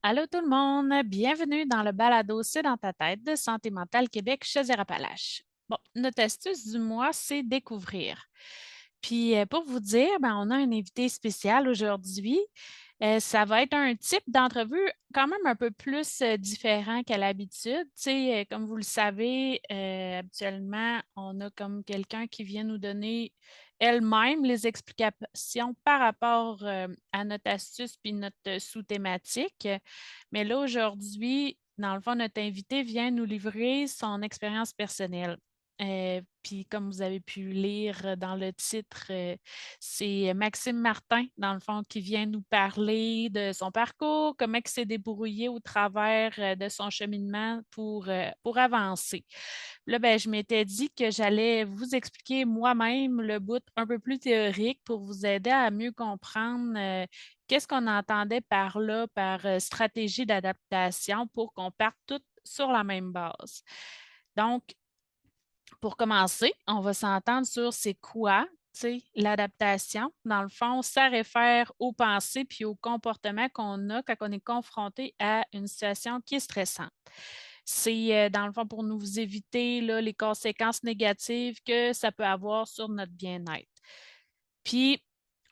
Allô tout le monde, bienvenue dans le balado C'est dans ta tête de Santé mentale Québec Chaudière-Appalaches. Bon, notre astuce du mois, c'est découvrir. Puis pour vous dire, on a un invité spécial aujourd'hui. Ça va être un type d'entrevue quand même un peu plus différent qu'à l'habitude. Tu sais, comme vous le savez, habituellement, on a comme quelqu'un qui vient nous donner elle-même les explications par rapport à notre astuce puis notre sous-thématique. Mais là, aujourd'hui, dans le fond, notre invité vient nous livrer son expérience personnelle. Puis, comme vous avez pu lire dans le titre, c'est Maxime Martin, dans le fond, qui vient nous parler de son parcours, comment il s'est débrouillé au travers de son cheminement pour avancer. Là, je m'étais dit que j'allais vous expliquer moi-même le bout un peu plus théorique pour vous aider à mieux comprendre qu'est-ce qu'on entendait par là, par stratégie d'adaptation pour qu'on parte toutes sur la même base. Donc, pour commencer, on va s'entendre sur c'est quoi, tu sais, l'adaptation. Dans le fond, ça réfère aux pensées puis aux comportements qu'on a quand on est confronté à une situation qui est stressante. C'est, dans le fond, pour nous éviter là, les conséquences négatives que ça peut avoir sur notre bien-être. Puis,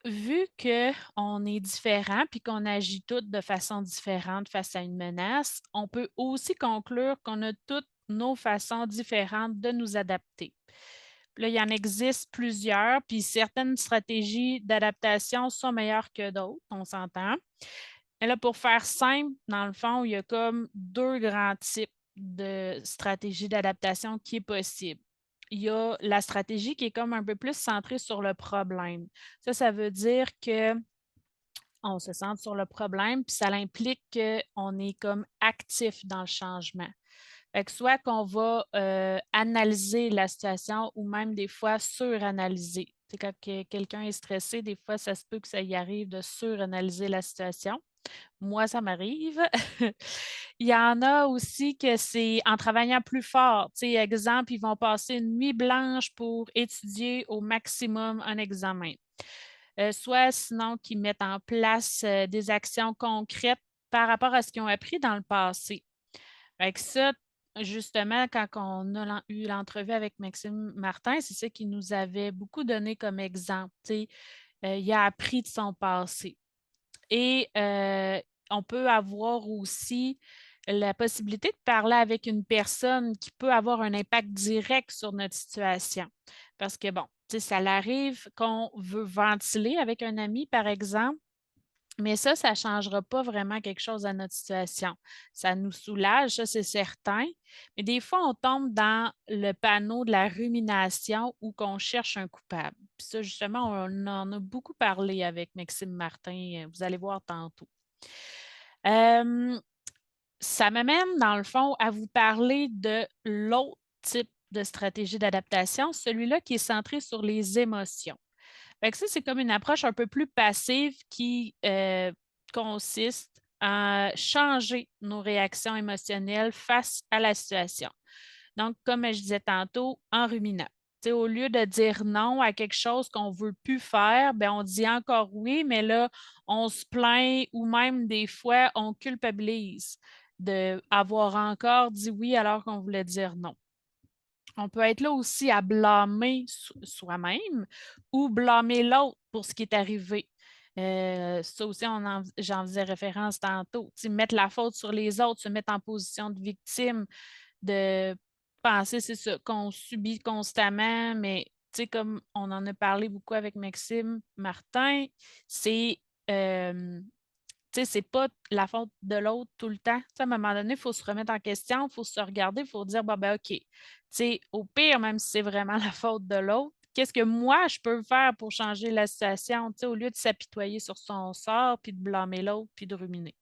vu qu'on est différent puis qu'on agit toutes de façon différente face à une menace, on peut aussi conclure qu'on a toutes nos façons différentes de nous adapter. Puis là, il y en existe plusieurs, puis certaines stratégies d'adaptation sont meilleures que d'autres, on s'entend. Mais là, pour faire simple, dans le fond, il y a comme deux grands types de stratégies d'adaptation qui est possible. Il y a la stratégie qui est comme un peu plus centrée sur le problème. Ça veut dire que on se centre sur le problème, puis ça implique qu'on est comme actif dans le changement. Fait que soit qu'on va analyser la situation ou même des fois suranalyser. C'est quand quelqu'un est stressé, des fois, ça se peut que ça y arrive de suranalyser la situation. Moi, ça m'arrive. Il y en a aussi que c'est en travaillant plus fort. Tu sais, exemple, ils vont passer une nuit blanche pour étudier au maximum un examen. Soit sinon qu'ils mettent en place des actions concrètes par rapport à ce qu'ils ont appris dans le passé. Fait que ça, justement, quand on a eu l'entrevue avec Maxime Martin, c'est ça qu'il nous avait beaucoup donné comme exemple. Tu sais, il a appris de son passé. Et on peut avoir aussi la possibilité de parler avec une personne qui peut avoir un impact direct sur notre situation. Parce que, bon, tu sais, ça arrive qu'on veut ventiler avec un ami, par exemple, mais ça ne changera pas vraiment quelque chose à notre situation. Ça nous soulage, ça, c'est certain. Mais des fois, on tombe dans le panneau de la rumination où qu'on cherche un coupable. Puis ça, justement, on en a beaucoup parlé avec Maxime Martin. Vous allez voir tantôt. Euh, Ça m'amène, dans le fond, à vous parler de l'autre type de stratégie d'adaptation, celui-là qui est centré sur les émotions. Fait que ça, c'est comme une approche un peu plus passive qui consiste à changer nos réactions émotionnelles face à la situation. Donc, comme je disais tantôt, en ruminant. T'sais, au lieu de dire non à quelque chose qu'on ne veut plus faire, on dit encore oui, mais là, on se plaint ou même des fois, on culpabilise d'avoir encore dit oui alors qu'on voulait dire non. On peut être là aussi à blâmer soi-même ou blâmer l'autre pour ce qui est arrivé. Ça aussi, j'en faisais référence tantôt. T'sais, mettre la faute sur les autres, se mettre en position de victime, de penser, c'est ça, qu'on subit constamment, mais comme on en a parlé beaucoup avec Maxime Martin, c'est c'est pas la faute de l'autre tout le temps. À un moment donné, il faut se remettre en question, il faut se regarder, il faut dire, bon, OK, au pire, même si c'est vraiment la faute de l'autre, qu'est-ce que moi, je peux faire pour changer la situation, au lieu de s'apitoyer sur son sort, puis de blâmer l'autre, puis de ruminer.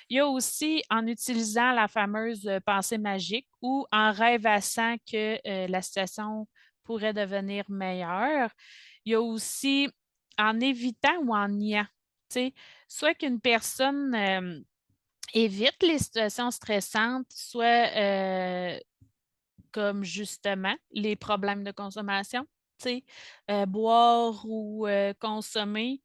Il y a aussi en utilisant la fameuse pensée magique ou en rêvassant que la situation pourrait devenir meilleure. Il y a aussi en évitant ou en niant. Soit qu'une personne évite les situations stressantes, soit comme justement les problèmes de consommation, boire ou consommer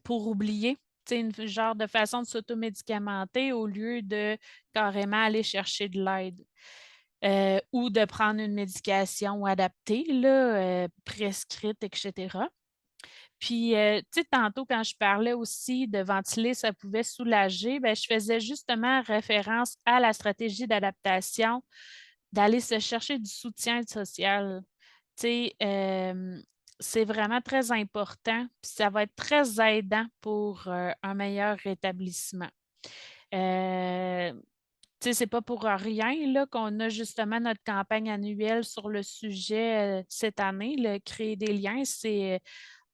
pour oublier. une genre de façon de s'automédicamenter au lieu de carrément aller chercher de l'aide. Ou de prendre une médication adaptée, là, prescrite, etc. Puis, tu sais, tantôt, quand je parlais aussi de ventiler, ça pouvait soulager, ben, je faisais justement référence à la stratégie d'adaptation, d'aller se chercher du soutien social. Tu sais, c'est vraiment très important, puis ça va être très aidant pour un meilleur rétablissement. Euh, Tu sais, c'est pas pour rien là, qu'on a justement notre campagne annuelle sur le sujet cette année. Le créer des liens, c'est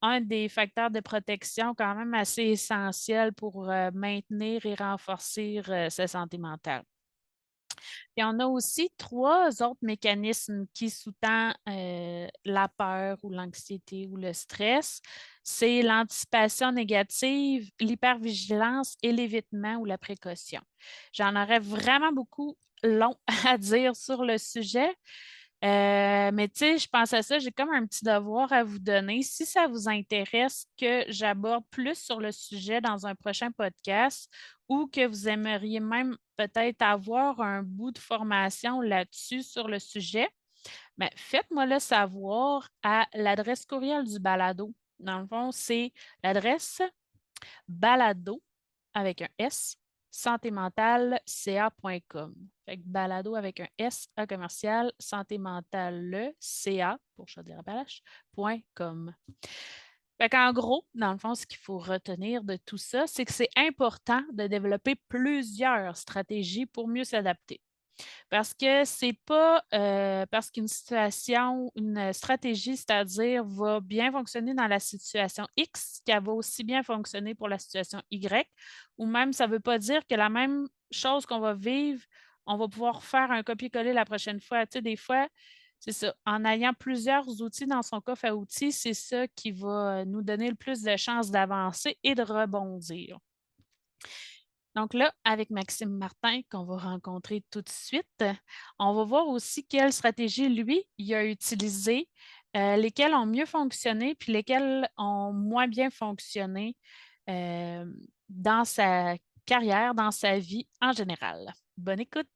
un des facteurs de protection quand même assez essentiel pour maintenir et renforcer sa santé mentale. Et on a aussi trois autres mécanismes qui sous-tendent la peur ou l'anxiété ou le stress. C'est l'anticipation négative, l'hypervigilance et l'évitement ou la précaution. J'en aurais vraiment beaucoup long à dire sur le sujet. Mais tu sais, je pense à ça, j'ai comme un petit devoir à vous donner. Si ça vous intéresse que j'aborde plus sur le sujet dans un prochain podcast ou que vous aimeriez même peut-être avoir un bout de formation là-dessus sur le sujet, ben, faites-moi le savoir à l'adresse courriel du balado. Dans le fond, c'est l'adresse balado avec un S, santémentalca.com. Fait que balado avec un S à commercial, santémentale, CA pour Chaudière-Appalaches.com. Fait qu'en gros, dans le fond, ce qu'il faut retenir de tout ça, c'est que c'est important de développer plusieurs stratégies pour mieux s'adapter. Parce que c'est pas parce qu'une situation, une stratégie, c'est-à-dire, va bien fonctionner dans la situation X, qu'elle va aussi bien fonctionner pour la situation Y, ou même ça ne veut pas dire que la même chose qu'on va vivre, on va pouvoir faire un copier-coller la prochaine fois. Tu sais, des fois, c'est ça. En ayant plusieurs outils dans son coffre à outils, c'est ça qui va nous donner le plus de chances d'avancer et de rebondir. Donc là, avec Maxime Martin, qu'on va rencontrer tout de suite, on va voir aussi quelles stratégies, lui, il a utilisées, lesquelles ont mieux fonctionné, puis lesquelles ont moins bien fonctionné euh, dans sa carrière, dans sa vie en général. Bonne écoute!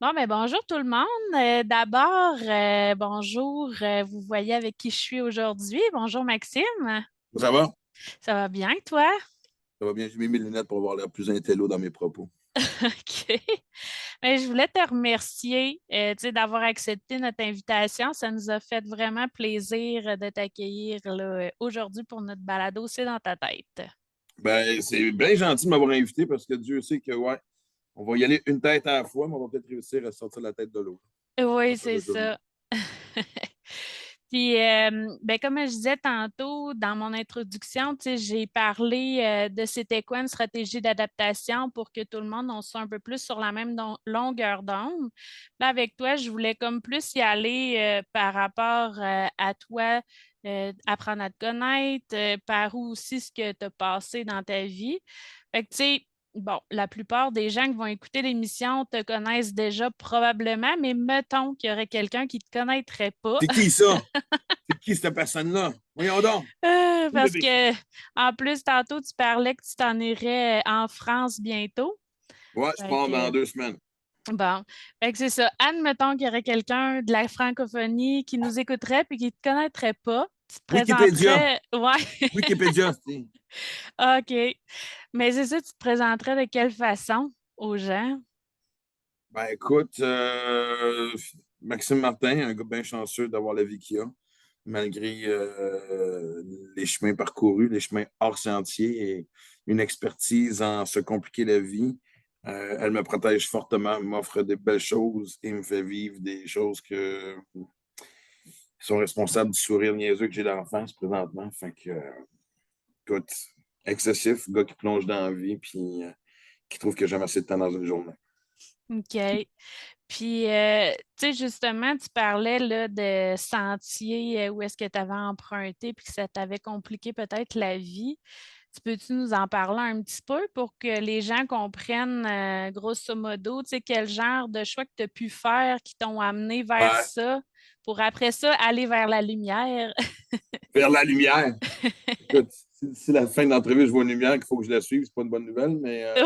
Bon, mais bonjour tout le monde. D'abord, bonjour, vous voyez avec qui je suis aujourd'hui. Bonjour Maxime. Ça va? Ça va bien, toi? Ça va bien. J'ai mis mes lunettes pour avoir l'air plus intello dans mes propos. OK. Mais je voulais te remercier tu sais, d'avoir accepté notre invitation. Ça nous a fait vraiment plaisir de t'accueillir là, aujourd'hui pour notre balado C'est dans ta tête. Ben, c'est bien gentil de m'avoir invité parce que Dieu sait que, ouais, on va y aller une tête à la fois, mais on va peut-être réussir à sortir la tête de l'autre. Oui, À faire c'est le tour. ça. Puis, ben, comme je disais tantôt dans mon introduction, tu sais, j'ai parlé de c'était quoi une stratégie d'adaptation pour que tout le monde on soit un peu plus sur la même longueur d'onde. Là, avec toi, je voulais comme plus y aller par rapport à toi, apprendre à te connaître, par où aussi ce que tu as passé dans ta vie. Fait que, tu sais, bon, la plupart des gens qui vont écouter l'émission te connaissent déjà probablement, mais mettons qu'il y aurait quelqu'un qui ne te connaîtrait pas. C'est qui ça? C'est qui cette personne-là? Voyons donc. Parce que, en plus, tantôt, tu parlais que tu t'en irais en France bientôt. Ouais, je Fait pars dans que, 2 semaines. bon, fait que c'est ça. Admettons qu'il y aurait quelqu'un de la francophonie qui nous écouterait puis qui ne te connaîtrait pas. Tu te Wikipédia. présenterais. Ouais, Wikipédia, c'est. OK. Mais c'est ça, tu te présenterais de quelle façon aux gens? Ben, écoute, Maxime Martin, un gars bien chanceux d'avoir la vie qu'il a, malgré les chemins parcourus, les chemins hors sentier et une expertise en se compliquer la vie. Elle me protège fortement, m'offre des belles choses et me fait vivre des choses qui sont responsables du sourire niaiseux que j'ai d'enfance présentement. Fait que, écoute, excessif, gars qui plonge dans la vie puis qui trouve qu'il n'y a jamais assez de temps dans une journée. OK. Puis, tu sais, justement, tu parlais là, de sentiers où est-ce que tu avais emprunté puis que ça t'avait compliqué peut-être la vie. Tu peux-tu nous en parler un petit peu pour que les gens comprennent, grosso modo, tu sais, quel genre de choix que tu as pu faire qui t'ont amené vers Ouais. ça, pour après ça aller vers la lumière? Vers la lumière. Écoute, si la fin de l'entrevue, je vois une lumière qu'il faut que je la suive, c'est pas une bonne nouvelle, mais euh,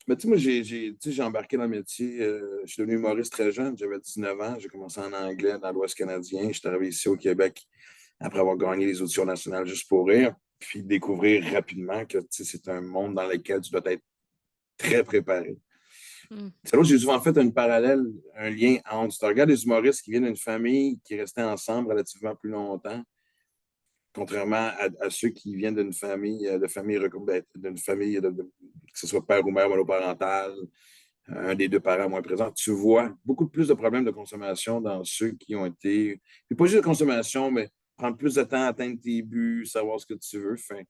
tu sais, moi, j'ai embarqué dans le métier. Je suis devenu humoriste très jeune. J'avais 19 ans. J'ai commencé en anglais dans l'Ouest canadien. Je suis arrivé ici au Québec après avoir gagné les auditions nationales juste pour rire. Puis découvrir rapidement que c'est un monde dans lequel tu dois être très préparé. Mm. C'est là où j'ai souvent fait un parallèle, un lien entre. Si tu regardes des humoristes qui viennent d'une famille qui restait ensemble relativement plus longtemps, contrairement à ceux qui viennent d'une famille, d'une famille, que ce soit père ou mère monoparentale, un des deux parents moins présent, tu vois beaucoup plus de problèmes de consommation dans ceux qui ont été. Puis pas juste de consommation, mais prendre plus de temps à atteindre tes buts, savoir ce que tu veux. Enfin,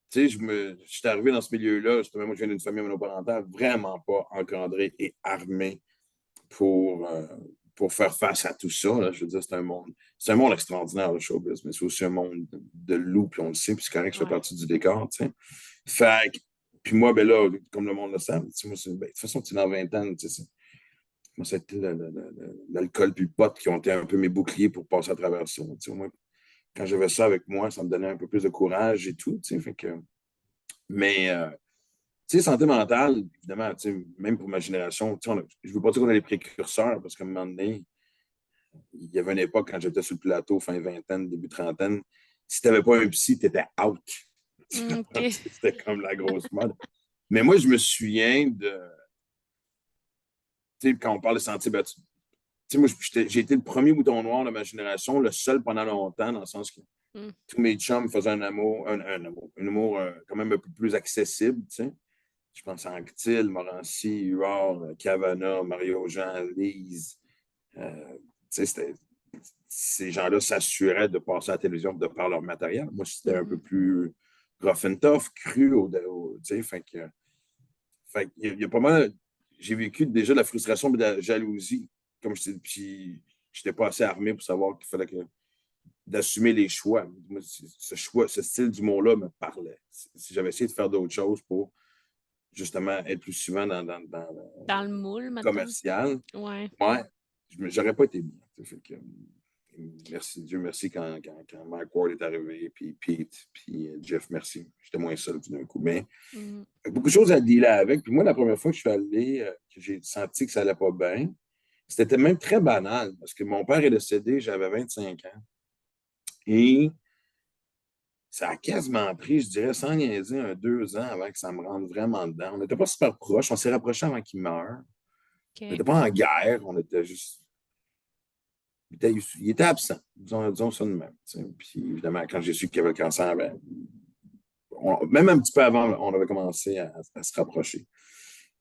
tu sais, je suis arrivé dans ce milieu-là, justement, moi, je viens d'une famille monoparentale vraiment pas encadrée et armée pour, euh, pour faire face à tout ça. Là. Je veux dire, c'est un monde extraordinaire, le showbiz, mais c'est aussi un monde de loups, puis on le sait, puis c'est correct que je fais Ouais. partie du décor, tu sais. Fait puis moi, ben là, comme le monde le sait, moi, de toute façon, tu es dans 20 ans, tu sais, moi, c'était l'alcool puis le pot qui ont été un peu mes boucliers pour passer à travers ça. Tu sais, moi, quand j'avais ça avec moi, ça me donnait un peu plus de courage et tout, tu sais, fait que... Mais, tu sais, santé mentale, évidemment, tu sais, même pour ma génération, tu sais, je ne veux pas dire qu'on a les précurseurs, parce qu'à un moment donné, il y avait une époque quand j'étais sur le plateau, fin vingtaine, début trentaine, si tu n'avais pas un psy, tu étais out. OK. C'était comme la grosse mode. Mais moi, je me souviens de, tu sais, quand on parle de santé, ben, tu sais, moi, j'ai été le premier mouton noir de ma génération, le seul pendant longtemps, dans le sens que Mm. tous mes chums faisaient un humour quand même un peu plus accessible, tu sais. Je pense à Anctil, Morancy, Huard, Cavana, Mario-Jean, Lise. Ces gens-là s'assuraient de passer à la télévision de par leur matériel. Moi, c'était un peu Mhm. plus rough and tough, cru, il y a pas mal. J'ai vécu déjà de la frustration et de la jalousie. Comme je t'ai puis j'étais pas assez armé pour savoir qu'il fallait d'assumer les choix. Moi, ce style d'humour-là me parlait. Si j'avais essayé de faire d'autres choses pour justement être plus souvent dans Dans le moule, le mettons. commercial, Ouais. ouais, j'aurais pas été bien. Fait que, merci, Dieu merci quand Mike Ward est arrivé, puis Pete, puis Jeff, merci. J'étais moins seul tout d'un coup. Mais Mm. beaucoup de choses à dealer avec. Puis moi, la première fois que je suis allé, que j'ai senti que ça allait pas bien, c'était même très banal, parce que mon père est décédé, j'avais 25 ans. Et ça a quasiment pris, je dirais, sans niaiser, 2 ans avant que ça me rentre vraiment dedans. On n'était pas super proches, on s'est rapprochés avant qu'il meure. On OK. n'était pas en guerre, on était juste. Il était absent, disons ça de même. Puis évidemment, quand j'ai su qu'il avait le cancer, ben, même un petit peu avant, on avait commencé à se rapprocher.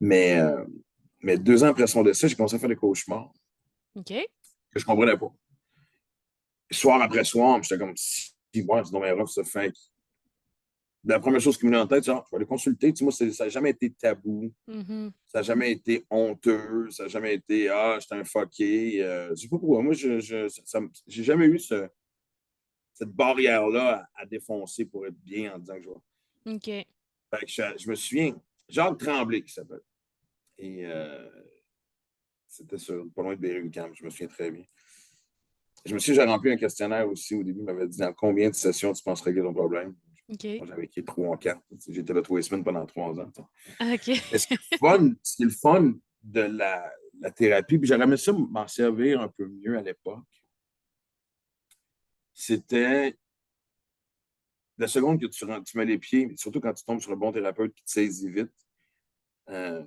Mais, euh, mais 2 ans après son décès, j'ai commencé à faire des cauchemars OK. que je ne comprenais pas. Soir après soir, j'étais comme, si, ouais, c'est donc rough, ça fait. La première chose qui me venait en tête, c'est, je vais aller consulter. Tu sais, moi, ça n'a jamais été tabou. Mhm. Ça n'a jamais été honteux. Ça n'a jamais été, j'étais un fucké. Je ne sais pas pourquoi. Moi, j'ai jamais eu cette barrière-là à défoncer pour être bien en disant que je vais. OK. Fait que je me souviens, Jacques Tremblay qui s'appelle. Et c'était pas loin de Berry-UQAM, je me souviens très bien. Je me souviens, j'ai rempli un questionnaire aussi au début, il m'avait dit dans combien de sessions tu penses régler ton problème. OK. Moi, j'avais écrit 3 ou 4. J'étais là 3 semaines pendant 3 ans. OK. Mais ce qui est le fun de la thérapie, puis j'aurais aimé ça m'en servir un peu mieux à l'époque, c'était la seconde que tu mets les pieds, surtout quand tu tombes sur un bon thérapeute qui te saisit vite, euh,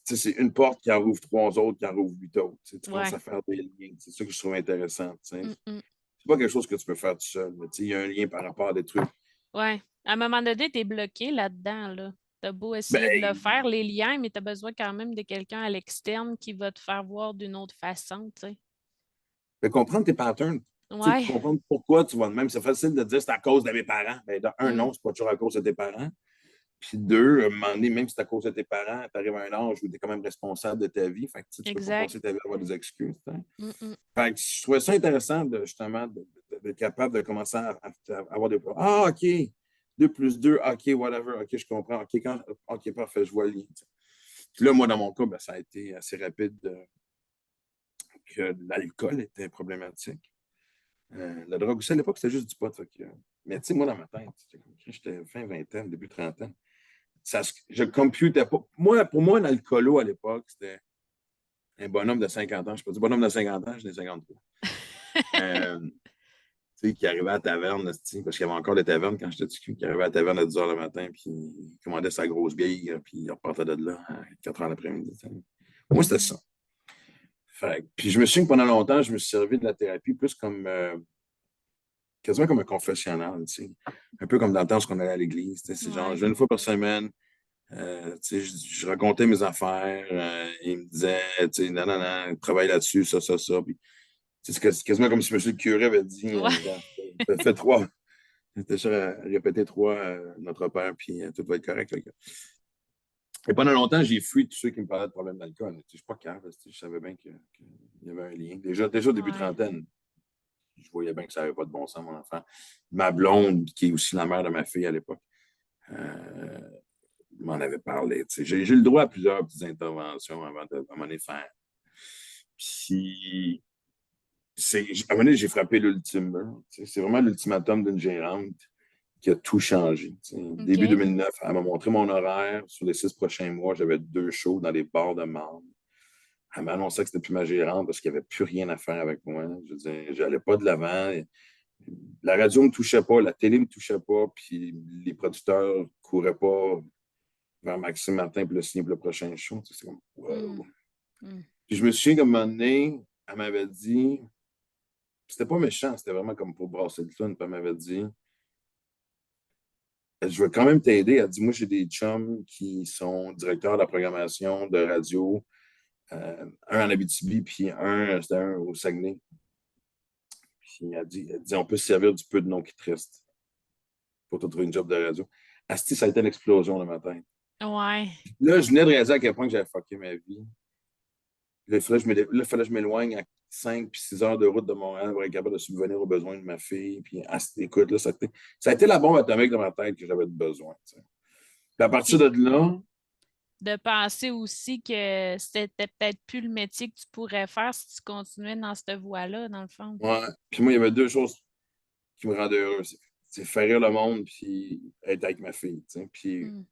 c'est une porte qui en rouvre 3 autres, qui en rouvre 8 autres. Tu commences Ouais. à faire des liens. C'est ça que je trouve intéressant. Mm, mm. C'est pas quelque chose que tu peux faire tout seul. Il y a un lien par rapport à des trucs. Ouais. À un moment donné, tu es bloqué là-dedans, là. Tu as beau essayer de le Ben, faire, les liens, mais tu as besoin quand même de quelqu'un à l'externe qui va te faire voir d'une autre façon, tu sais. comprendre tes patterns. Ouais. Comprendre pourquoi tu vas de même. C'est facile de dire c'est à cause de mes parents. Ben, non, Mm. c'est pas toujours à cause de tes parents. Puis deux, à un moment donné, même si c'est à cause de tes parents, tu arrives à un âge où tu es quand même responsable de ta vie. Fait que tu ne peux pas Exact. passer ta vie à avoir des excuses. T'sais. Mm, mm. Fait que je trouvais ça intéressant justement d'être capable de commencer à avoir des. Ah, OK. 2 plus 2, OK, whatever. OK, je comprends. OK, parfait, je vois le lien. T'sais. Puis là, moi, dans mon cas, ben, ça a été assez rapide que l'alcool était problématique. La drogue aussi, à l'époque, c'était juste du pot. Mais tu sais, moi, dans ma tête, j'étais fin vingtaine, début trentaine. Je ne computais pas. Moi, pour moi, un alcoolo à l'époque, c'était un bonhomme de 50 ans. Je ne sais pas du bonhomme de 50 ans, j'en ai 53. Euh, tu sais, qui arrivait à la taverne, parce qu'il y avait encore des tavernes quand j'étais petit, qui arrivait à la taverne à 10 h le matin, puis il commandait sa grosse bière, puis il repartait de là à 4 h l'après-midi. Moi, c'était Mhm. ça. Puis je me souviens que pendant longtemps, je me suis servi de la thérapie plus comme quasiment comme un confessionnal, tu sais. Un peu comme dans le temps où on allait à l'église. C'est genre, je Ouais. vais une fois par semaine, je racontais mes affaires, il me disait, non, non, non, travaille là-dessus, ça. Puis, c'est quasiment comme si M. le curé avait dit, Ouais. fais trois, j'étais sûr à répéter trois, notre Père, puis tout va être correct. Là. Et pendant longtemps, j'ai fui tous ceux qui me parlaient de problèmes d'alcool. Je ne suis pas capable, je savais bien qu'il y avait un lien. Déjà au début Ouais. trentaine, je voyais bien que ça n'avait pas de bon sens, mon enfant. Ma blonde, qui est aussi la mère de ma fille à l'époque, euh, m'en avait parlé. J'ai eu le droit à plusieurs petites interventions avant de m'en faire. Puis, à un moment donné, j'ai frappé l'ultime mur. C'est vraiment l'ultimatum d'une gérante qui a tout changé. Début OK. 2009, elle m'a montré mon horaire. Sur les 6 prochains mois, j'avais 2 shows dans les bars de marde. Elle m'a annoncé que c'était plus ma gérante parce qu'il n'y avait plus rien à faire avec moi. Je veux dire, j'allais pas de l'avant. La radio ne me touchait pas, la télé ne me touchait pas, puis les producteurs ne couraient pas vers Maxime Martin pour le signer pour le prochain show. C'est comme, Mm, wow. mm. Puis je me souviens qu'à un moment donné, elle m'avait dit, c'était pas méchant, c'était vraiment comme pour brasser le fun, puis elle m'avait dit, je veux quand même t'aider. Elle dit, moi, j'ai des chums qui sont directeurs de la programmation de radio, un en Abitibi, puis c'était un au Saguenay. Puis elle dit, on peut se servir du peu de nom qui te reste pour te trouver une job de radio. Asti, ça a été l'explosion le matin. Ouais. Là, je venais de réaliser à quel point j'avais fucké ma vie. Là, il fallait que je m'éloigne à 5 puis 6 heures de route de Montréal pour être capable de subvenir aux besoins de ma fille. Puis, écoute, là, ça a été la bombe atomique dans ma tête que j'avais besoin. T'sais. Puis à partir Puis de là, de penser aussi que c'était peut-être plus le métier que tu pourrais faire si tu continuais dans cette voie-là, dans le fond. ouais. Puis moi, il y avait 2 choses qui me rendaient heureux. C'est faire rire le monde puis être avec ma fille. T'sais. Mm.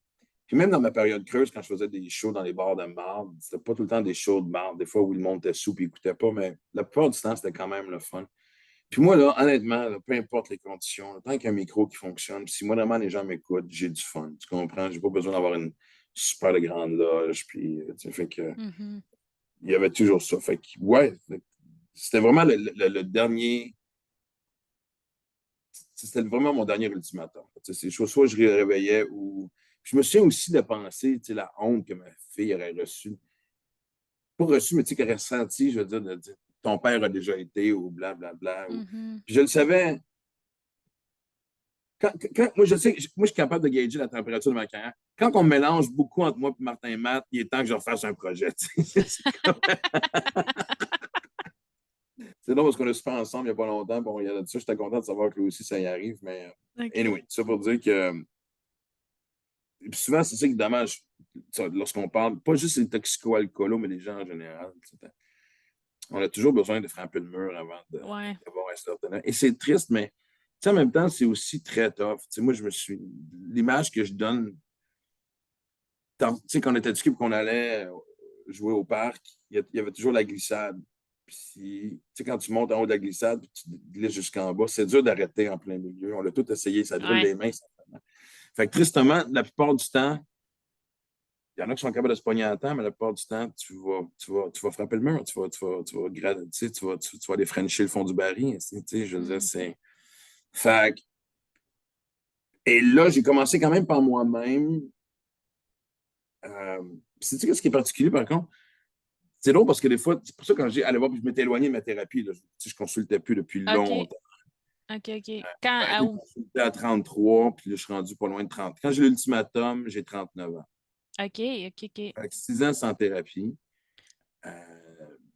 Puis même dans ma période creuse, quand je faisais des shows dans les bars de marde, c'était pas tout le temps des shows de marde. Des fois où le monde était sous et n'écoutait pas, mais la plupart du temps, c'était quand même le fun. Puis moi, là, honnêtement, là, peu importe les conditions, là, tant qu'il y a un micro qui fonctionne, si moi, vraiment, les gens m'écoutent, j'ai du fun. Tu comprends? J'ai pas besoin d'avoir une super grande loge. Puis, fait que, Mhm. il y avait toujours ça. Fait que, ouais, c'était vraiment le dernier. C'était vraiment mon dernier ultimatum. C'est soit je réveillais ou. Puis je me souviens aussi de penser, la honte que ma fille aurait reçue. Pas reçue, mais qu'elle aurait senti, je veux dire, de dire ton père a déjà été ou blablabla. Mhm. Puis je le savais, moi, je sais, moi, je suis capable de gager la température de ma carrière. Quand on me mélange beaucoup entre moi et Martin et Matt, il est temps que je refasse un projet. C'est drôle parce qu'on a super ensemble il n'y a pas longtemps. Bon, il y a de ça, j'étais content de savoir que lui aussi, ça y arrive. Mais OK. anyway, ça pour dire que. Et puis souvent, c'est ça qui est dommage lorsqu'on parle, pas juste des toxico-alcoolos, mais des gens en général. On a toujours besoin de frapper le mur avant Ouais. d'avoir un certain. Et c'est triste, mais en même temps, c'est aussi très tough. Moi, je me suis. L'image que je donne tu sais, quand on était du qu'on allait jouer au parc, il y avait toujours la glissade. Puis, tu sais, quand tu montes en haut de la glissade, puis tu glisses jusqu'en bas, c'est dur d'arrêter en plein milieu. On l'a tout essayé, ça brûle Ouais. les mains. Fait que tristement, la plupart du temps, il y en a qui sont capables de se pogner à temps, mais la plupart du temps, tu vas frapper le mur, tu vas aller frencher le fond du baril. Tu sais, je veux dire, Mm. c'est. Fait que, et là, j'ai commencé quand même par moi-même. Sais-tu ce qui est particulier, par contre? C'est drôle parce que des fois, c'est pour ça que quand j'ai allé voir, puis je m'étais éloigné de ma thérapie, là, je consultais plus depuis OK. longtemps. OK, OK. J'ai arrêté de consulter à 33, puis là, je suis rendu pas loin de 30. Quand j'ai l'ultimatum, j'ai 39 ans. OK, OK, OK. Fait que 6 ans sans thérapie.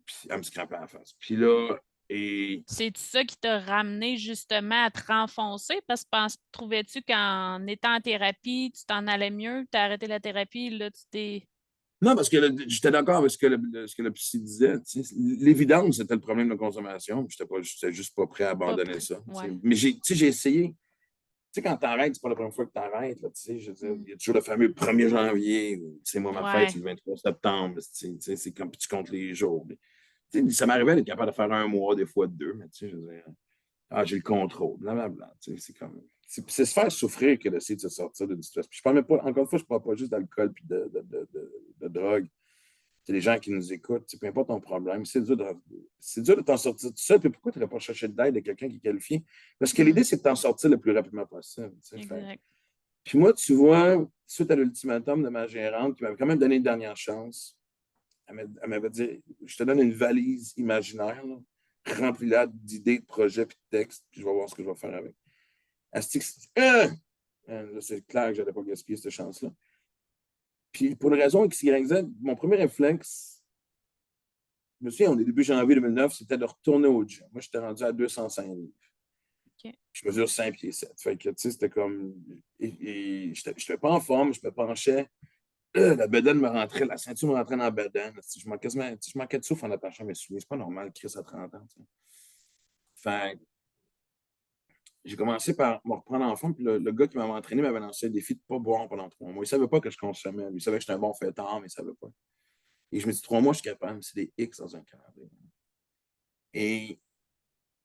Puis elle me scrapait en face. Puis là, et C'est ça qui t'a ramené justement à te renfoncer? Parce que trouvais-tu qu'en étant en thérapie, tu t'en allais mieux, tu as arrêté la thérapie, là, tu t'es. non, parce que j'étais d'accord avec ce que le psy disait. Tu sais. L'évidence, c'était le problème de consommation. J'étais juste pas prêt à Pas abandonner prêt. ça. Tu Ouais. sais. Mais tu sais, j'ai essayé. Tu sais, quand t'arrêtes, c'est pas la première fois que t'arrêtes. Là, tu sais, je veux dire, Mm. il y a toujours le fameux 1er janvier. Tu sais, moi, ma fête, Ouais. c'est le 23 septembre. Tu sais, c'est comme tu comptes les jours. Mais, tu sais, ça m'arrivait d'être capable de faire un mois, des fois deux. Mais tu sais, je veux dire, ah, j'ai le contrôle, blablabla. Tu sais, c'est comme. C'est se faire souffrir que d'essayer de se sortir d'une situation. Puis je parle même pas, encore une fois, je parle pas juste d'alcool puis de drogue. C'est les gens qui nous écoutent, peu importe ton problème, c'est dur de t'en sortir tout seul. Puis pourquoi tu n'aurais pas cherché d'aide de quelqu'un qui est qualifié? Parce que Mm. l'idée, c'est de t'en sortir le plus rapidement possible. Fait. Exact. Puis moi, tu vois, suite à l'ultimatum de ma gérante, qui m'avait quand même donné une dernière chance, elle m'avait dit, je te donne une valise imaginaire, remplie-la d'idées, de projets, puis de textes, puis je vais voir ce que je vais faire avec. Elle se dit, là, c'est clair que je n'allais pas gaspiller cette chance-là. Puis pour une raison X, Y, Z, mon premier réflexe, je me souviens, on est début janvier 2009, c'était de retourner au gym. Moi, j'étais rendu à 205 livres. OK. Je mesure 5 pieds 7. Fait que, tu sais, c'était comme. Et je n'étais pas en forme, je me penchais. La bedaine me rentrait, la ceinture me rentrait dans la bedaine. Je manquais de souffle en attachant mes souliers. C'est pas normal, Chris à 30 ans. T'sais. Fait que j'ai commencé par me reprendre en forme. Puis le gars qui m'avait entraîné m'avait lancé un défi de ne pas boire pendant 3 mois. Il ne savait pas que je consommais. Il savait que j'étais un bon fêtard, mais il ne savait pas. Et je me dis, 3 mois, je suis capable. C'est des X dans un calendrier. Et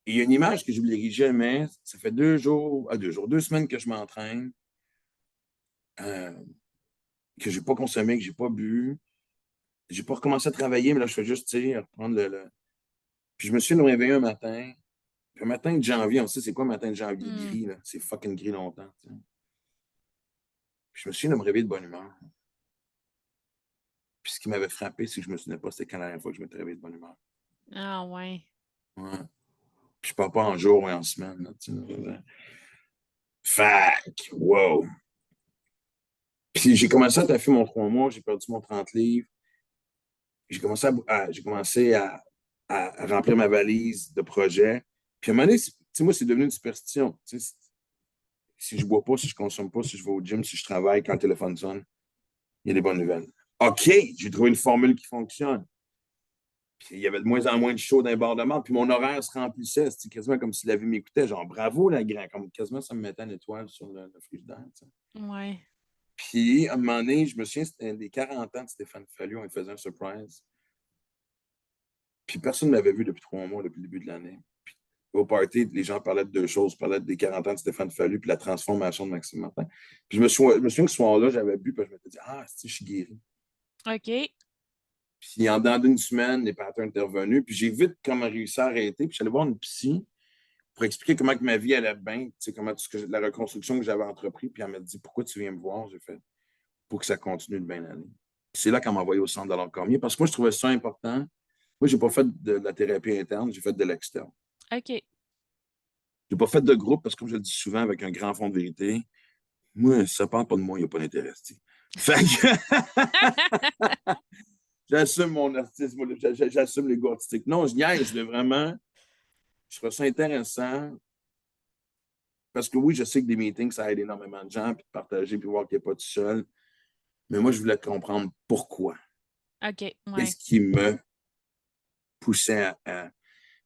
il y a une image que je n'oublierai jamais. Ça fait 2 semaines que je m'entraîne, que je n'ai pas consommé, que je n'ai pas bu. Je n'ai pas recommencé à travailler, mais là, je fais juste, tu sais, reprendre le. Puis je me suis réveillé un matin. Puis un matin de janvier, on sait c'est quoi un matin de janvier Mm. gris, là? C'est fucking gris longtemps. Tu sais. Puis je me suis de me réveiller de bonne humeur. Puis ce qui m'avait frappé, c'est que je me souvenais pas c'était quand la dernière fois que je m'étais réveillé de bonne humeur. Ah ouais. Ouais. Puis je parle pas en jour ou en semaine. Là, tu sais. Fac, wow. Puis j'ai commencé à taffer mon 3 mois, j'ai perdu mon 30 livres. J'ai commencé à remplir ma valise de projets. Puis à un moment donné, moi, c'est devenu une superstition. Si je bois pas, si je consomme pas, si je vais au gym, si je travaille, quand le téléphone sonne, il y a des bonnes nouvelles. OK, j'ai trouvé une formule qui fonctionne. Puis il y avait de moins en moins de shows d'un bord de marde, puis mon horaire se remplissait. C'était quasiment comme si la vie m'écoutait. Genre, bravo, la grand. Comme quasiment, ça me mettait une étoile sur le frigidaire. Ouais. Puis, à un moment donné, je me souviens, c'était des 40 ans de Stéphane Fallu. On lui faisait un surprise. Puis personne ne m'avait vu depuis 3 mois, depuis le début de l'année. Puis, au party, les gens parlaient de deux choses. Ils parlaient des 40 ans de Stéphane Fallu puis la transformation de Maxime Martin. Puis je me souviens que ce soir-là, j'avais bu, puis je m'étais dit, ah, je suis guéri. OK. Puis en dedans d'une semaine, les patterns étaient revenus. Puis j'ai vite comment réussi à arrêter. Puis je suis allé voir une psy pour expliquer comment que ma vie allait bien, comment la reconstruction que j'avais entrepris. Puis elle m'a dit, pourquoi tu viens me voir? J'ai fait, pour que ça continue de bien aller. C'est là qu'elle m'a envoyé au centre de l'Orcormier parce que moi, je trouvais ça important. Moi, je n'ai pas fait de la thérapie interne, j'ai fait de l'externe. OK. Je n'ai pas fait de groupe parce que, comme je le dis souvent, avec un grand fond de vérité, moi, si ça ne parle pas de moi, il n'y a pas d'intérêt. Fait que j'assume mon artisme, j'assume l'ego artistique. Non, je niaise, je vraiment. Je trouve ça intéressant parce que oui, je sais que des meetings, ça aide énormément de gens, puis de partager, puis voir qu'il n'est pas tout seul. Mais moi, je voulais comprendre pourquoi. OK. Ouais. Qu'est-ce qui me poussait à.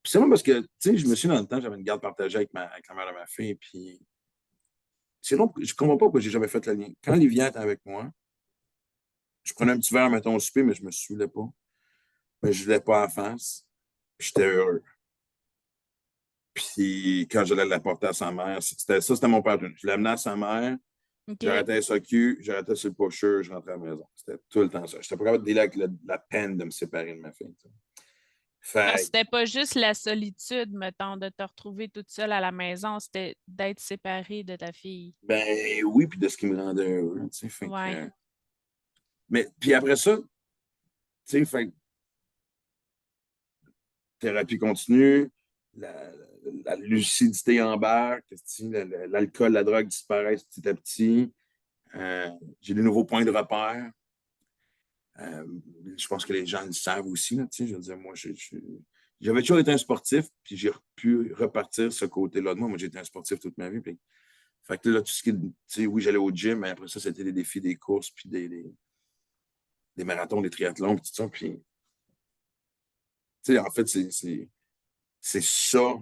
Puis c'est moi parce que, tu sais, je me suis dans le temps, j'avais une garde partagée avec la mère de ma fille, puis c'est long, je comprends pas pourquoi j'ai jamais fait le lien. Quand Livia était avec moi, je prenais un petit verre, mettons, au souper, mais je me saoulais pas. Mais je ne voulais pas à la face. J'étais heureux. Puis quand j'allais l'apporter à sa mère, c'était mon père. Je l'amenais à sa mère, OK. j'arrêtais un SOQ, j'arrêtais sur le pusher, je rentrais à la maison. C'était tout le temps ça. J'étais pas capable de dealer avec la peine de me séparer de ma fille. T'sais. Ah, Fait c'était pas juste la solitude, mettons, de te retrouver toute seule à la maison, c'était d'être séparée de ta fille. ben oui, puis de ce qui me rendait heureux. Fait Ouais. que, mais puis après ça, fait thérapie continue, la lucidité embarque, l'alcool, la drogue disparaissent petit à petit. J'ai des nouveaux points de repère. Je pense que les gens le savent aussi. Là, je veux dire, moi, j'avais toujours été un sportif, puis j'ai pu repartir ce côté-là de moi. Moi, j'ai été un sportif toute ma vie. Puis, fait que là, tout ce qui, oui, j'allais au gym, mais après ça, c'était des défis, des courses, puis des marathons, des triathlons, puis tout ça. Puis, en fait, c'est ça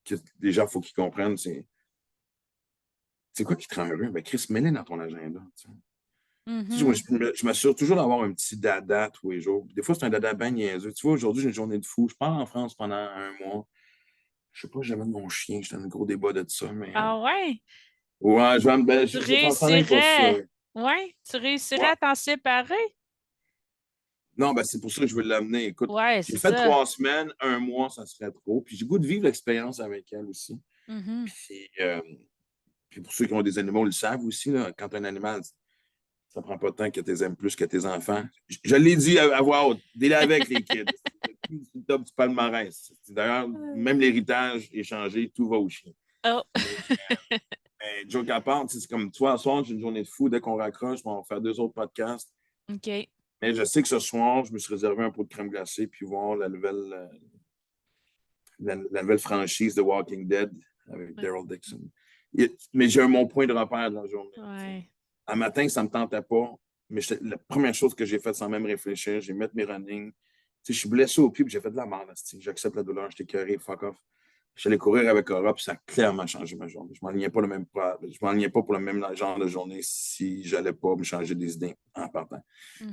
que les gens, il faut qu'ils comprennent. C'est quoi qui te rend heureux? Ben, Chris, mets-le dans ton agenda. Mhm. Je m'assure toujours d'avoir un petit dada tous les jours. Des fois, c'est un dada bien niaiseux. Tu vois, aujourd'hui, j'ai une journée de fou. Je pars en France pendant un mois. Je sais pas, j'amène mon chien. J'étais dans un gros débat de ça, mais. Ah ouais? Ouais, Tu je t'en même pas ça. réussirais, ouais, tu réussirais Ouais. à t'en séparer? Non, ben, c'est pour ça que je veux l'amener. Écoute, Ouais, j'ai c'est fait ça. 3 semaines, un mois, ça serait trop. Puis j'ai goût de vivre l'expérience avec elle aussi. Mhm. Puis pour ceux qui ont des animaux, ils le savent aussi, là, quand un animal, ça prend pas de temps que tu les aimes plus que tes enfants. Je l'ai dit à voix haute, dès avec les kids. C'est le top du palmarès. D'ailleurs, même l'héritage est changé, tout va au chien. Oh. Mais joke à part, c'est comme toi, ce soir, j'ai une journée de fou. Dès qu'on raccroche, on va faire 2 autres podcasts. OK. Mais je sais que ce soir, je me suis réservé un pot de crème glacée puis voir la nouvelle franchise de Walking Dead avec Daryl Dixon. Mais j'ai mon point de repère de la journée. Ouais. Un matin, ça ne me tentait pas, mais la première chose que j'ai faite sans même réfléchir, j'ai mis mes running. Je suis blessé au pied, puis j'ai fait de la merde. J'accepte la douleur, j'étais curé, fuck off. Je suis allé courir avec Aura, puis ça a clairement changé ma journée. Je ne m'enlignais pas pour le même genre de journée si je n'allais pas me changer des idées en partant.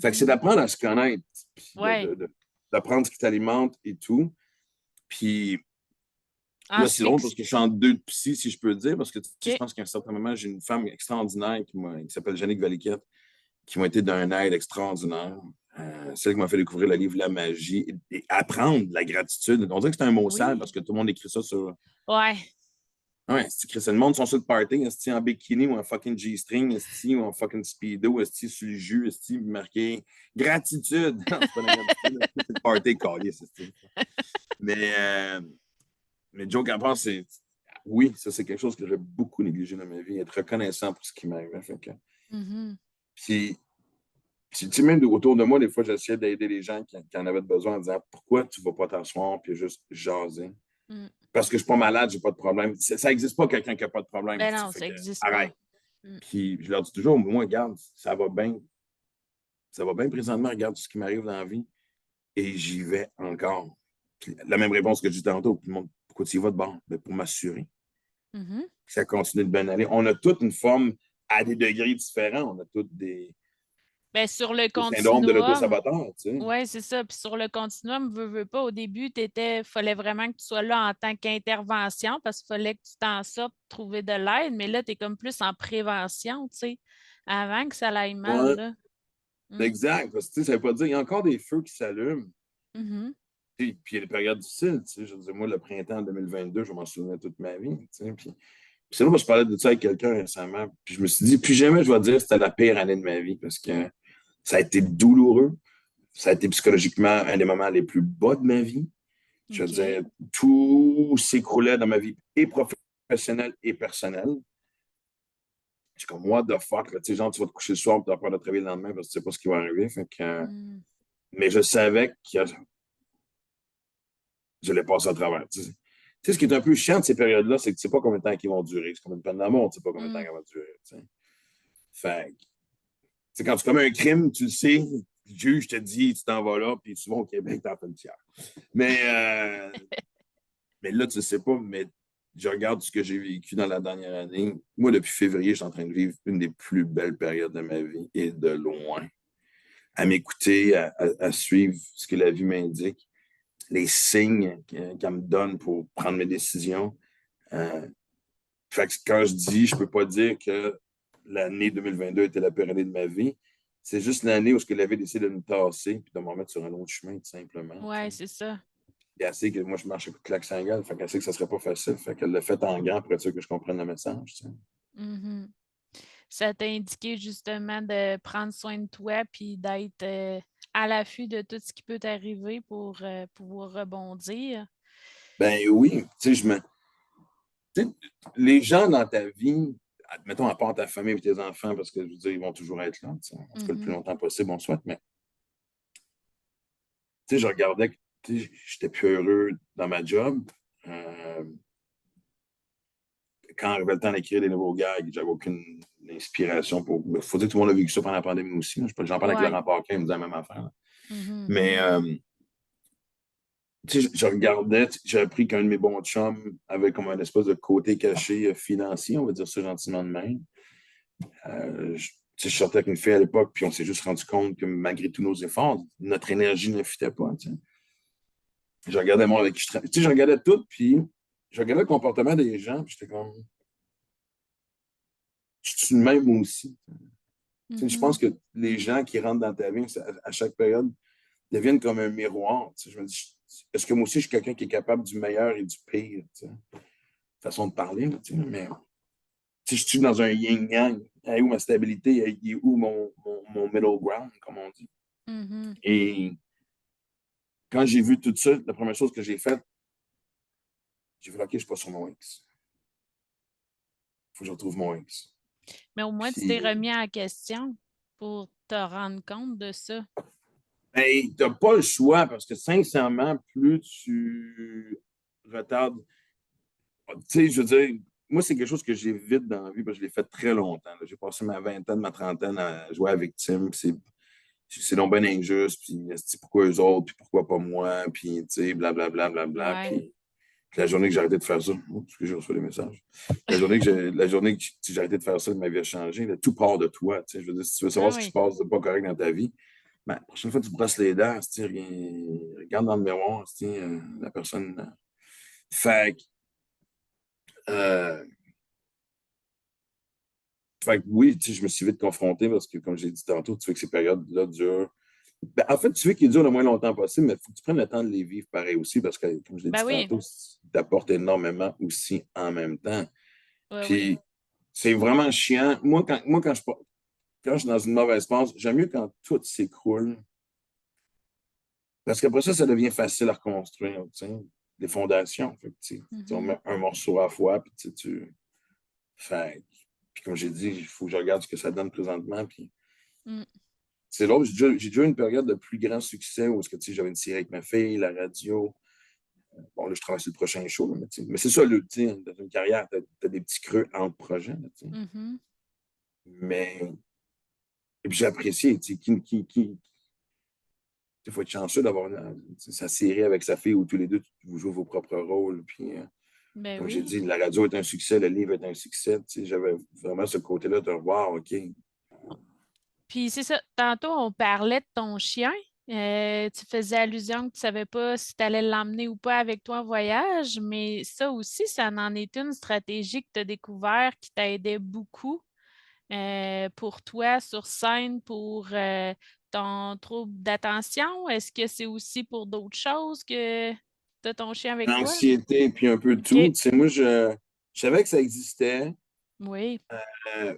Fait que c'est Mhm. d'apprendre à se connaître, puis Ouais. d'apprendre ce qui t'alimente et tout. Puis En là, c'est long parce fixe. que je suis en deux de psy, si je peux dire, parce que je OK. pense qu'à un certain moment, j'ai une femme extraordinaire qui s'appelle Jannick Valiquette, qui m'a été d'un aide extraordinaire. Celle qui m'a fait découvrir le livre La magie et apprendre la gratitude. On dirait que c'est un mot sale parce Oui. que tout le monde écrit ça sur. Ouais. Ouais, le monde sont sur le party, en bikini ou en fucking G-string, ou en fucking speedo, sur le jus, marqué gratitude. Non, c'est pas la gratitude, c'est le party calé, Mais, euh, mais joke à part, oui, ça c'est quelque chose que j'ai beaucoup négligé dans ma vie, être reconnaissant pour ce qui m'arrive. Mhm. Puis, même autour de moi, des fois, j'essayais d'aider les gens qui en avaient besoin en disant pourquoi tu ne vas pas t'asseoir puis juste jaser. Mm. Parce que je ne suis pas malade, j'ai pas de problème. Ça n'existe pas quelqu'un qui n'a pas de problème. Ben non, Fait ça que, n'existe pas. arrête. Mm. Puis je leur dis toujours, moi, regarde, ça va bien présentement, regarde ce qui m'arrive dans la vie. Et j'y vais encore. Puis, la même réponse que j'ai dit tantôt, tout le monde, pourquoi tu y vas de bord? Ben, pour m'assurer Mhm. que ça continue de bien aller. On a toute une forme à des degrés différents. On a toutes Ben, sur le des syndromes de continuum, l'autosaboteur, tu sais. oui, c'est ça. Puis sur le continuum, veux pas, au début, il fallait vraiment que tu sois là en tant qu'intervention parce qu'il fallait que tu t'en sortes, trouver de l'aide. Mais là, tu es comme plus en prévention, tu sais, avant que ça aille mal, Ouais, là. Mm. exact. Parce que, tu sais, ça veut pas dire, il y a encore des feux qui s'allument. Mhm. Puis il y a des périodes difficiles, tu sais. Je veux dire, moi, le printemps 2022, je m'en souviens toute ma vie, tu sais. Puis c'est là que je parlais de ça avec quelqu'un récemment. Puis je me suis dit, plus jamais je vais dire que c'était la pire année de ma vie parce que ça a été douloureux. Ça a été psychologiquement un des moments les plus bas de ma vie. Je veux OK. dire, tout s'écroulait dans ma vie et professionnelle et personnelle. Je suis comme, what the fuck, là, tu sais, genre, tu vas te coucher le soir et tu as peur de te réveiller le lendemain parce que tu sais pas ce qui va arriver. Mm. Mais je savais que je l'ai passé à travers. Tu sais, ce qui est un peu chiant de ces périodes-là, c'est que tu sais pas combien de temps ils vont durer. C'est comme une peine d'amour, tu sais pas combien de temps Mm. elle va durer. Tu sais. Fait que, quand tu commets un crime, tu le sais, le juge te dit, tu t'en vas là, puis souvent au Québec, t'en fais une tiers. Mais, euh, mais là, tu ne sais pas, mais je regarde ce que j'ai vécu dans la dernière année. Moi, depuis février, je suis en train de vivre une des plus belles périodes de ma vie et de loin. À m'écouter, à suivre ce que la vie m'indique, les signes qu'elle me donne pour prendre mes décisions. Euh, Fait que quand je dis, je peux pas dire que l'année 2022 était la pire année de ma vie. C'est juste l'année où ce que la vie décide de me tasser et de me remettre sur un autre chemin, tout simplement. Ouais, c'est ça. Et elle sait que moi, je marche à coup de claque sans gueule. Fait qu'elle sait que ça serait pas facile. Fait qu'elle l'a fait en grand pour être sûr que je comprenne le message. Tu sais. Mhm. Ça t'a indiqué justement de prendre soin de toi puis d'être à l'affût de tout ce qui peut t'arriver pour pouvoir rebondir. Ben oui, tu sais, tu sais, les gens dans ta vie, admettons, à part ta famille et tes enfants, parce que je veux dire, ils vont toujours être là, tu sais, en tout cas le plus Mhm. longtemps possible, on souhaite, mais tu sais, je regardais, tu sais, j'étais plus heureux dans ma job. Euh, Quand arrivait le temps d'écrire des nouveaux gags, j'avais aucune inspiration pour. Il faut dire que tout le monde a vécu ça pendant la pandémie aussi. Là. J'en parlais avec Ouais. Laurent Paquin, il me disait la même affaire. Là. Mhm. Mais tu sais, je regardais, j'ai appris qu'un de mes bons chums avait comme un espèce de côté caché financier, on va dire ça gentiment de même. Tu sais, je sortais avec une fille à l'époque, puis on s'est juste rendu compte que malgré tous nos efforts, notre énergie ne fitait pas. Tu sais. Je regardais moi avec qui je travaillais. Tu sais, je regardais tout, puis je regardais le comportement des gens, puis j'étais comme, je suis le même moi aussi. Tu sais, je Mhm. pense que les gens qui rentrent dans ta vie à chaque période deviennent comme un miroir. Tu sais. Je me dis, est-ce que moi aussi je suis quelqu'un qui est capable du meilleur et du pire? Tu sais. Façon de parler, là, tu sais, mais si je suis dans un yin-yang, elle est où ma stabilité, elle est où mon middle ground, comme on dit. Mhm. Et quand j'ai vu tout ça, la première chose que j'ai faite, j'ai fait, OK, je ne suis pas sur mon X. Il faut que je retrouve mon X. Mais au moins, tu t'es Puis, remis en question pour te rendre compte de ça. ben, tu n'as pas le choix parce que sincèrement, plus tu retardes, tu sais, je veux dire, moi, c'est quelque chose que j'évite dans la vie parce que je l'ai fait très longtemps. Là. J'ai passé ma vingtaine, ma trentaine à jouer à victime. C'est donc bien injuste, puis pourquoi eux autres, puis pourquoi pas moi, puis tu sais, blablabla, bla, Ouais. puis la journée que j'ai arrêté de faire ça, parce que j'ai reçu des messages, la journée que j'ai arrêté de faire ça, ma vie a changé, là, tout part de toi, tu sais, je veux dire, si tu veux savoir Ah ce qui se oui. passe de pas correct dans ta vie, ben, la prochaine fois que tu te brosses les dents, tu sais, regarde dans le miroir, tu sais, la personne, fait que, euh, fait que oui, tu sais, je me suis vite confronté parce que, comme j'ai dit tantôt, tu veux que ces périodes-là durent. Ben, en fait, tu veux qu'ils durent le moins longtemps possible, mais il faut que tu prennes le temps de les vivre pareil aussi parce que, comme je l'ai Ben dit oui. tantôt, ça t'apporte énormément aussi en même temps. Oui, oui. Puis, c'est vraiment chiant. Moi quand je suis dans une mauvaise passe, j'aime mieux quand tout s'écroule parce qu'après ça, ça devient facile à reconstruire, tu sais, des fondations. Fait que, tu Mhm. remets un morceau à la fois, puis tu fais. Puis, comme j'ai dit, il faut que je regarde ce que ça donne présentement. Puis, Mm. c'est l'autre. J'ai déjà eu une période de plus grand succès où j'avais une série avec ma fille, la radio. Bon, là, je travaille sur le prochain show, là, mais c'est ça, dans une carrière, tu as des petits creux entre projets. Là, Mhm. mais et puis j'ai apprécié. Il faut être chanceux d'avoir sa série avec sa fille où tous les deux, vous jouez vos propres rôles. Puis, Ben comme j'ai oui. dit, la radio est un succès, le livre est un succès. J'avais vraiment ce côté-là de voir, OK. Puis c'est ça, tantôt on parlait de ton chien. Tu faisais allusion que tu ne savais pas si tu allais l'emmener ou pas avec toi en voyage, mais ça aussi, ça en est une stratégie que tu as découvert qui t'a aidé beaucoup pour toi sur scène, pour ton trouble d'attention. Est-ce que c'est aussi pour d'autres choses que tu as ton chien avec toi? L'anxiété, puis un peu de tout. OK. Moi, je savais que ça existait. Oui. Euh,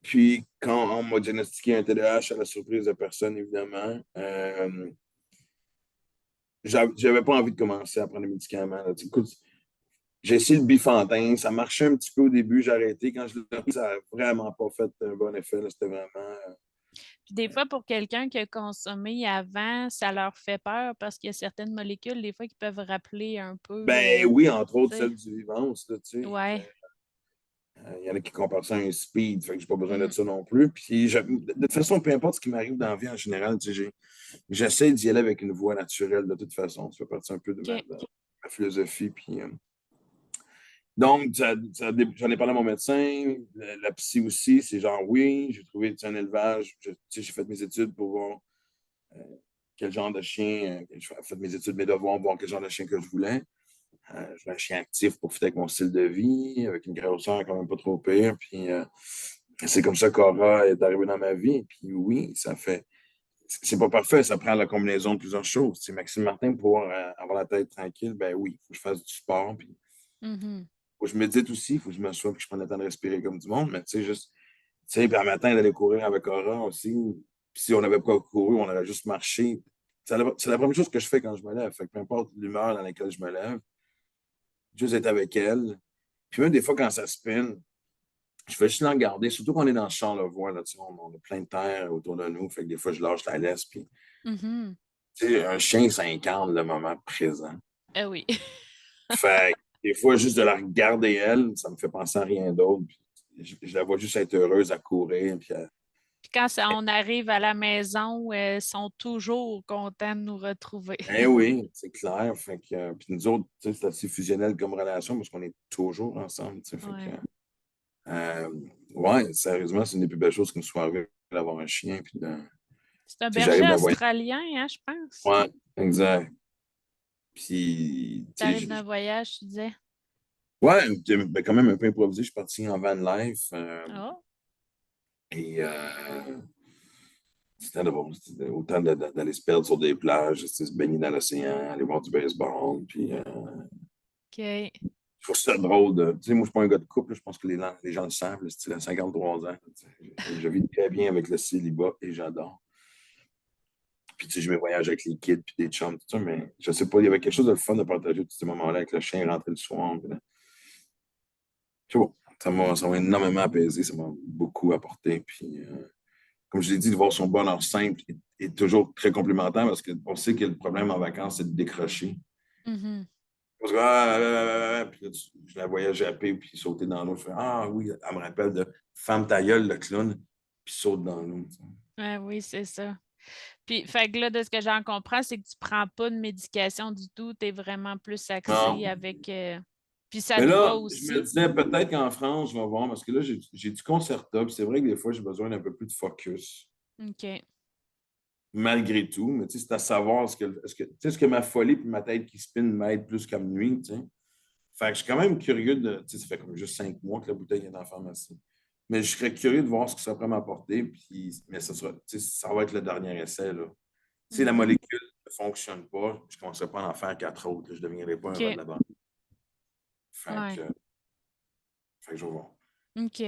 Puis, quand on m'a diagnostiqué un TDAH, à la surprise de personne, évidemment, j'avais pas envie de commencer à prendre des médicaments. Là. Écoute, j'ai essayé le Bifantin, ça marchait un petit peu au début, j'ai arrêté. Quand je l'ai pris, ça n'a vraiment pas fait un bon effet. C'était vraiment. Puis des fois, pour quelqu'un qui a consommé avant, ça leur fait peur parce qu'il y a certaines molécules, des fois, qui peuvent rappeler un peu, Ben oui, entre autres, tu sais. celle du vivance, là, tu sais. Ouais. Il y en a qui comparent ça à un speed, fait que j'ai pas besoin de Mm. ça non plus. Puis, de toute façon, peu importe ce qui m'arrive dans la vie en général, tu sais, j'essaie d'y aller avec une voix naturelle de toute façon. Ça fait partie un peu de OK. ma philosophie. Puis, donc, j'en ai parlé à mon médecin, la psy aussi, c'est genre oui, j'ai trouvé un élevage, j'ai fait mes études pour voir euh, quel genre de chien, j'ai fait mes études, mes devoirs, voir quel genre de chien que je voulais. Je voulais un chien actif pour fitter avec mon style de vie, avec une grosseur quand même pas trop pire. Puis c'est comme ça qu'Aura est arrivée dans ma vie. Puis oui, ça fait. C'est pas parfait, ça prend la combinaison de plusieurs choses. C'est Maxime Martin, pour pouvoir avoir la tête tranquille, ben oui, il faut que je fasse du sport, puis Mhm. faut que je médite aussi, il faut que je m'assoie et que je prenne le temps de respirer comme du monde. Mais tu sais, juste, tu sais, puis un matin, d'aller courir avec Aura aussi. Puis si on n'avait pas couru, on aurait juste marché. C'est la première chose que je fais quand je me lève. Fait que peu importe l'humeur dans laquelle je me lève, juste être avec elle. Puis même des fois, quand ça spin, je fais juste l'en garder, surtout qu'on est dans Charlevoix, là, tu sais, on a plein de terre autour de nous, fait que des fois, je lâche la laisse, puis, Mhm. tu sais, un chien, ça incarne le moment présent. Ah oui. Fait que des fois, juste de la regarder, elle, ça me fait penser à rien d'autre, puis je la vois juste être heureuse à courir, puis Puis quand on arrive à la maison, ils sont toujours contents de nous retrouver. eh oui, c'est clair, fait que, puis nous autres, tu sais, c'est assez fusionnel comme relation, parce qu'on est toujours ensemble, tu sais, fait que, Ouais. euh, ouais, sérieusement, c'est une des plus belles choses qui me soit arrivée d'avoir un chien, puis de, C'est un tu sais, berger j'arrive à la voyager. australien, hein, je pense. Ouais, exact. Puis, tu T'arrives sais, d'un voyage, tu disais. ouais, ben, quand même un peu improvisé. Je suis parti en van life Oh, et c'était drôle. C'était autant d'aller se perdre sur des plages, se baigner dans l'océan, aller voir du baseball. Puis, OK. je trouve ça drôle. Tu sais, moi, je suis pas un gars de couple. Je pense que les gens le savent. Le style à 53 ans. Tu sais, je vis très bien avec le célibat et j'adore. Puis, tu sais, je me voyage avec les kids puis des chums, tout ça. Mais je sais pas, il y avait quelque chose de fun de partager tous ces moments-là avec le chien rentré le soir. Puis là, c'est bon. Ça m'a énormément apaisé, ça m'a beaucoup apporté. Puis, comme je l'ai dit, de voir son bonheur simple est toujours très complémentaire parce qu'on sait que le problème en vacances, c'est de décrocher. Mhm. Parce que, puis là, je la voyais japper puis sauter dans l'eau. Je fais, ah oui, elle me rappelle de Femme ta gueule, le clown, puis saute dans l'eau. Ouais, oui, c'est ça. Puis, fait que là, de ce que j'en comprends, c'est que tu prends pas de médication du tout. Tu es vraiment plus axé Non. avec. Puis ça Mais te va là, je me aussi. disais peut-être qu'en France, je vais voir, parce que là, j'ai du Concerta, puis c'est vrai que des fois, j'ai besoin d'un peu plus de focus. OK. Malgré tout. Mais tu sais, c'est à savoir est-ce que ma folie et ma tête qui spin m'aident plus qu'à me nuire, tu sais. Fait que je suis quand même curieux de. Tu sais, ça fait comme juste 5 mois que la bouteille est dans la pharmacie. Mais je serais curieux de voir ce que ça pourrait m'apporter. Puis, mais tu sais, ça va être le dernier essai, là. Si la Mhm. molécule ne fonctionne pas, je ne commencerai pas à en faire 4 autres, là. Je ne deviendrai pas un rat de OK. la banque. Fait Ouais. que, fait que je vais voir. OK.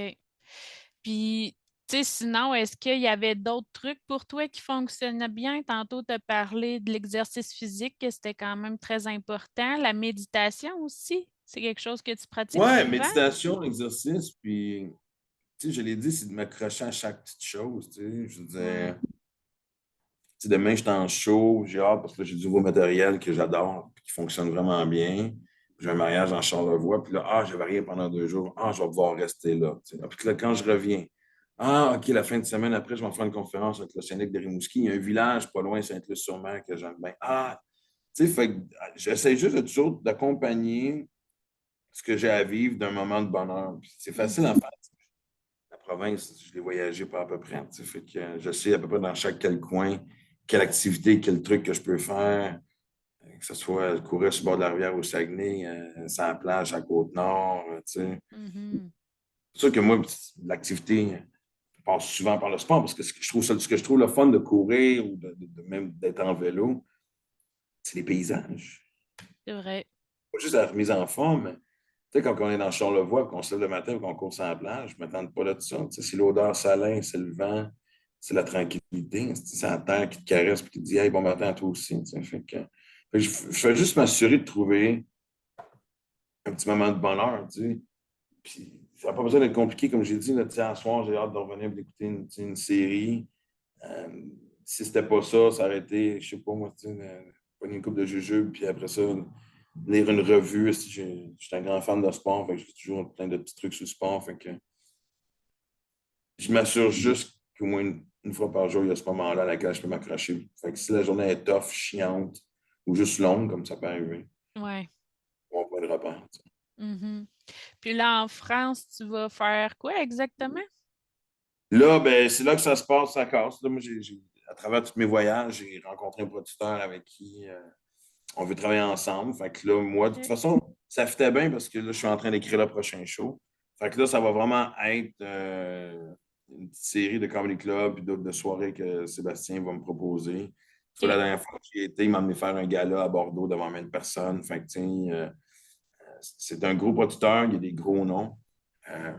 Puis, tu sais, sinon, est-ce qu'il y avait d'autres trucs pour toi qui fonctionnaient bien? Tantôt, tu as parlé de l'exercice physique, que c'était quand même très important. La méditation aussi, c'est quelque chose que tu pratiques Ouais, souvent? méditation, exercice, puis, tu sais, je l'ai dit, c'est de m'accrocher à chaque petite chose, tu sais. Je veux Ouais. dire, sais, demain, je suis en show, j'ai hâte parce que j'ai du nouveau matériel que j'adore, puis qui fonctionne vraiment bien. J'ai un mariage en Charlevoix, puis là, je vais rien pendant 2 jours. Je vais pouvoir rester là. Tu sais. Puis là, quand je reviens, OK, la fin de semaine après, je vais faire une conférence avec le syndic de Rimouski. Il y a un village pas loin, Saint-Luc-sur-Mer, que j'aime bien. Tu sais, fait que j'essaie juste de toujours d'accompagner ce que j'ai à vivre d'un moment de bonheur. Puis c'est facile à Mhm. faire. La province, je l'ai voyagé pas à peu près. Tu sais, fait que je sais à peu près dans chaque quel coin, quelle activité, quel truc que je peux faire, que ce soit courir sur le bord de la rivière au Saguenay, sur la plage à Côte-Nord. Tu sais. Mhm. C'est sûr que moi, l'activité passe souvent par le sport parce que ce que je trouve le fun de courir ou même d'être en vélo, c'est les paysages. C'est vrai. Pas juste la remise en forme, mais tu sais, quand on est dans Charlevoix, qu'on se lève le matin et qu'on court sur la plage, je ne m'attends pas là de ça. Tu sais, c'est l'odeur salin, c'est le vent, c'est la tranquillité. C'est la terre qui te caresse et qui te dit hey, bon matin à toi aussi. Tu sais. Fait que je fais juste m'assurer de trouver un petit moment de bonheur. Tu sais. Puis, ça n'a pas besoin d'être compliqué, comme j'ai dit. Là, tu sais, un soir, j'ai hâte de revenir et d'écouter tu sais, une série. Euh, si c'était pas ça, ça aurait été, je sais pas moi, tu sais, pogner une coupe de jujube, puis après ça, lire une revue. Si je suis un grand fan de sport, fait que j'ai toujours plein de petits trucs sur le sport. Fait que je m'assure juste qu'au moins une fois par jour, il y a ce moment-là à laquelle je peux m'accrocher. Fait que si la journée est tough, chiante, ou juste longue, comme ça peut arriver, Ouais. on peut le repère. Tu sais. Mhm. Puis là, en France, tu vas faire quoi exactement? Là, ben, c'est là que ça se passe, ça casse. Là, moi, à travers tous mes voyages, j'ai rencontré un producteur avec qui on veut travailler ensemble. Fait que là, moi, de toute OK. façon, ça fitait bien parce que là, je suis en train d'écrire le prochain show. Fait que là, ça va vraiment être une petite série de comedy club et d'autres de soirées que Sébastien va me proposer. Soit la OK. dernière fois que j'y étais, il m'a emmené faire un gala à Bordeaux devant 1000 personnes. Fait que, tu sais, c'est un gros producteur, il y a des gros noms. Euh,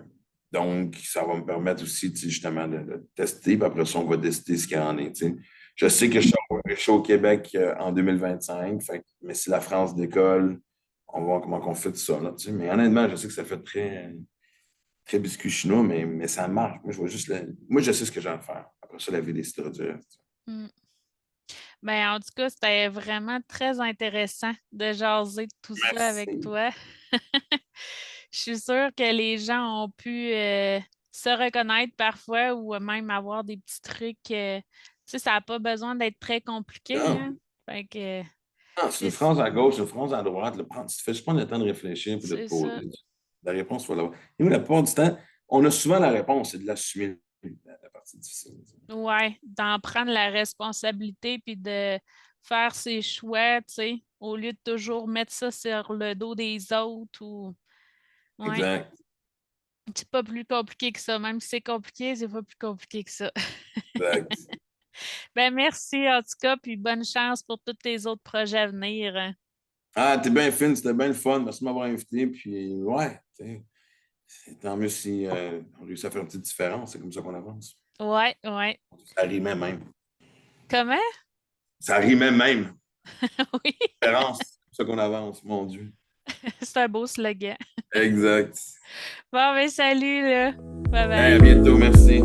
donc, ça va me permettre aussi, tu sais, justement, de tester. Puis après ça, on va décider ce qu'il y en est. Tu sais. Je sais que Mhm. je suis au Québec en 2025, mais si la France décolle, on va voir comment on fait tout ça, là, tu sais. Mais honnêtement, je sais que ça fait très, très biscuit chinois, mais ça marche. Moi, je vois juste moi, je sais ce que j'ai à faire. Après ça, la vie décidera du reste. Mm. Ben, en tout cas, c'était vraiment très intéressant de jaser de tout ça avec Merci. toi. Je suis sûre que les gens ont pu se reconnaître parfois ou même avoir des petits trucs. Tu sais, ça n'a pas besoin d'être très compliqué, hein. Non, Fait que non, c'est une c'est phrase à gauche, une phrase à droite. Tu te fais juste prendre le temps de réfléchir et de te c'est ça. poser. La réponse, il faut l'avoir. Et nous, la plupart du temps, on a souvent la réponse, c'est de l'assumer, la partie difficile. Ouais, d'en prendre la responsabilité puis de faire ses choix, tu sais, au lieu de toujours mettre ça sur le dos des autres ou. Ouais, Exact. c'est pas plus compliqué que ça. Même si c'est compliqué, c'est pas plus compliqué que ça. Exact. Ben merci en tout cas, puis bonne chance pour tous tes autres projets à venir, hein. Ah, t'es bien fine, c'était bien le fun. Merci de m'avoir invité. Puis, ouais, tant mieux si on réussit à faire une petite différence. C'est comme ça qu'on avance. Ouais, ouais. Ça rimait même. Comment? Ça rimait même. Oui, Différence, c'est comme ça qu'on avance, mon Dieu. c'est un beau slogan. Exact. Bon, ben salut, là. Bye Hey, à bye. bientôt, merci.